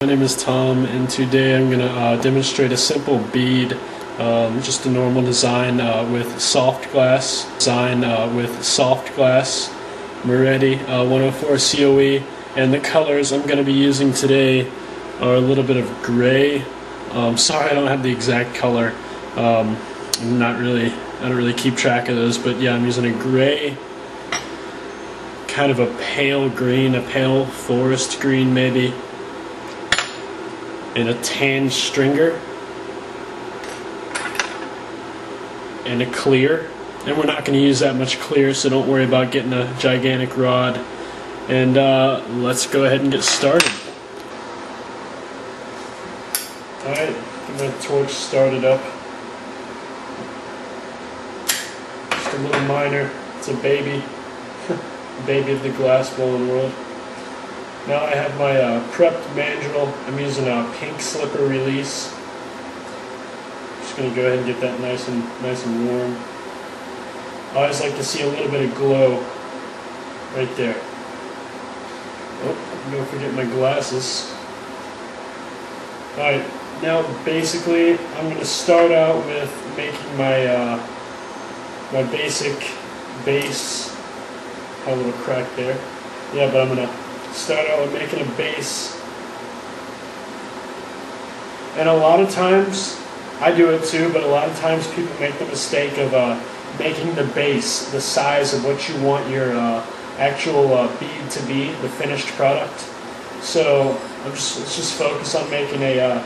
My name is Tom, and today I'm going to demonstrate a simple bead, just a normal design with soft glass. Moretti 104 COE, and the colors I'm going to be using today are a little bit of gray. Sorry, I don't have the exact color. I don't really keep track of those, but yeah, I'm using a gray, kind of a pale green, a pale forest green maybe, and a tan stringer, and a clear. And we're not going to use that much clear, so don't worry about getting a gigantic rod. And let's go ahead and get started. Alright, get my torch started up. Just a little minor, it's a baby. Baby of the glass blowing world. Now I have my prepped mandrel. I'm using a pink slipper release. Just going to go ahead and get that nice and warm. I always like to see a little bit of glow right there. Oh, don't forget my glasses. Alright, now basically I'm going to start out with making my my basic base. Had a little crack there. Yeah, but I'm going to start out with making a base. And a lot of times, I do it too, but a lot of times people make the mistake of making the base the size of what you want your actual bead to be, the finished product. So let's just focus on making a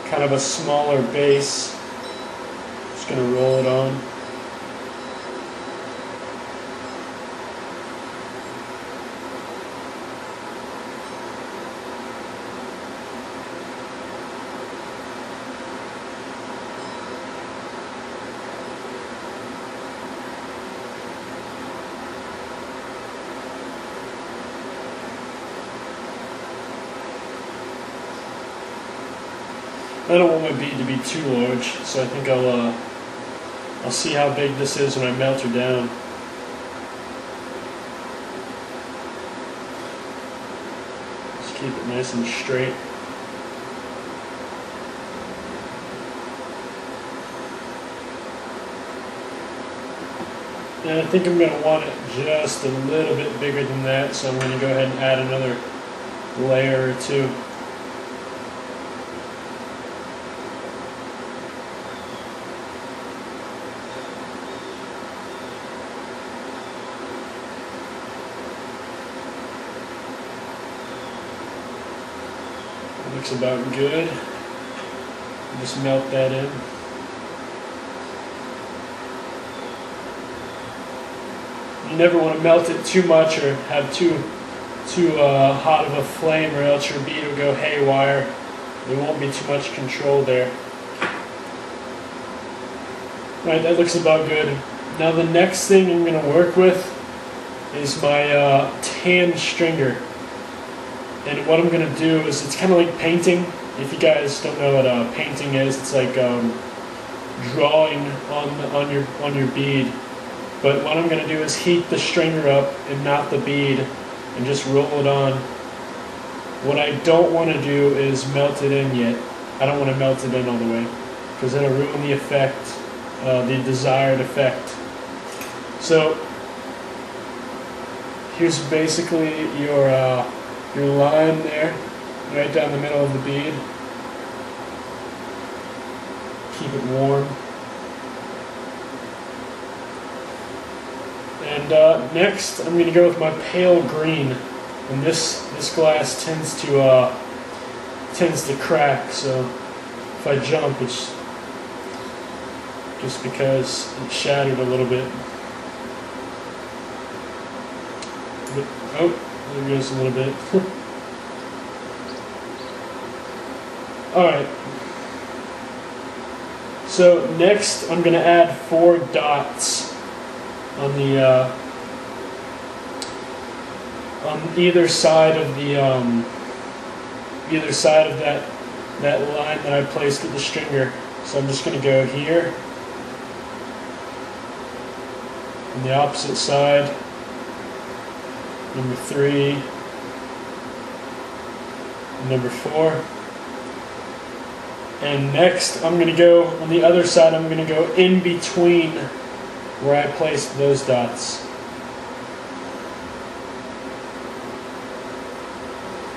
kind of a smaller base. Just going to roll it on. I don't want my bead to be too large, so I think I'll see how big this is when I melt her down. Just keep it nice and straight. And I think I'm going to want it just a little bit bigger than that, so I'm going to go ahead and add another layer or two. Looks about good. Just melt that in. You never want to melt it too much or have too hot of a flame, or else your bead will go haywire. There won't be too much control there. Right, that looks about good. Now the next thing I'm going to work with is my tan stringer. And what I'm going to do is, it's kind of like painting. If you guys don't know what painting is, it's like drawing on your bead. But what I'm going to do is heat the stringer up and not the bead, and just roll it on. What I don't want to do is melt it in yet. I don't want to melt it in all the way, because it'll ruin the effect, the desired effect. So here's basically your line there, right down the middle of the bead. Keep it warm. And next, I'm going to go with my pale green, and this glass tends to crack. So if I jump, it's just because it shattered a little bit. But, oh. There goes a little bit. Alright. So next I'm going to add 4 dots on the on either side of the that line that I placed with the stringer. So I'm just going to go here on the opposite side. Number 3, number 4. And next, I'm going to go on the other side, I'm going to go in between where I placed those dots.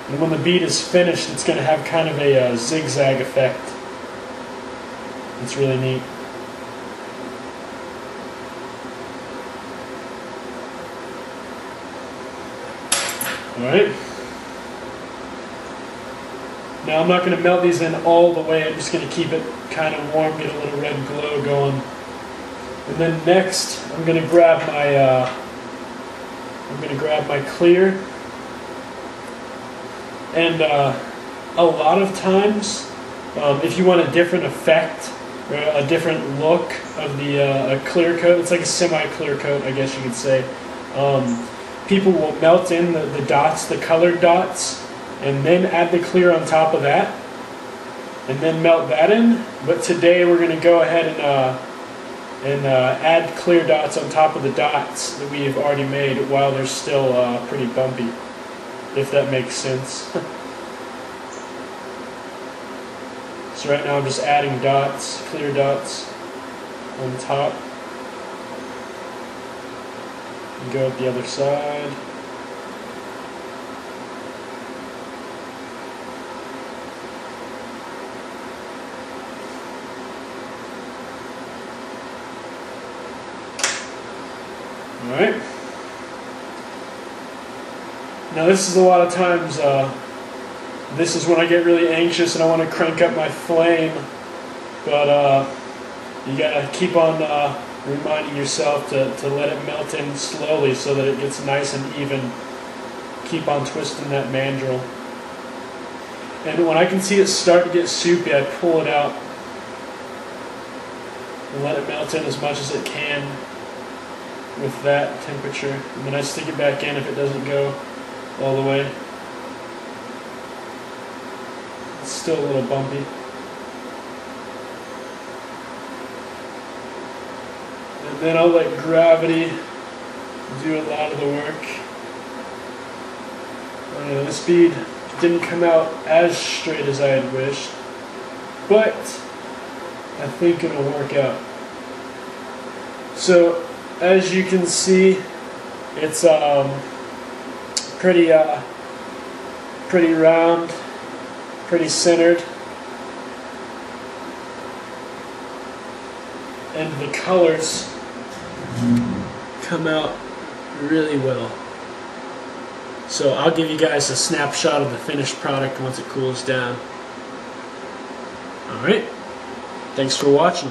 And when the bead is finished, it's going to have kind of a zigzag effect. It's really neat. Alright. Now I'm not going to melt these in all the way, I'm just going to keep it kind of warm, get a little red glow going. And then next, I'm going to grab my clear. And a lot of times, if you want a different effect, or a different look of the a clear coat, it's like a semi-clear coat, I guess you could say. People will melt in the dots, the colored dots, and then add the clear on top of that, and then melt that in. But today we're going to go ahead and add clear dots on top of the dots that we have already made while they're still pretty bumpy, if that makes sense. So right now I'm just adding dots, clear dots on top. And go up the other side. Alright. Now this is a lot of times, this is when I get really anxious and I want to crank up my flame, but you gotta keep on reminding yourself to let it melt in slowly so that it gets nice and even. Keep on twisting that mandrel. And when I can see it start to get soupy, I pull it out and let it melt in as much as it can with that temperature. And then I stick it back in if it doesn't go all the way. It's still a little bumpy. And then I'll let gravity do a lot of the work. This bead didn't come out as straight as I had wished, but I think it'll work out. So as you can see, it's pretty round, pretty centered, and the colors come out really well. So I'll give you guys a snapshot of the finished product once it cools down. Alright, thanks for watching.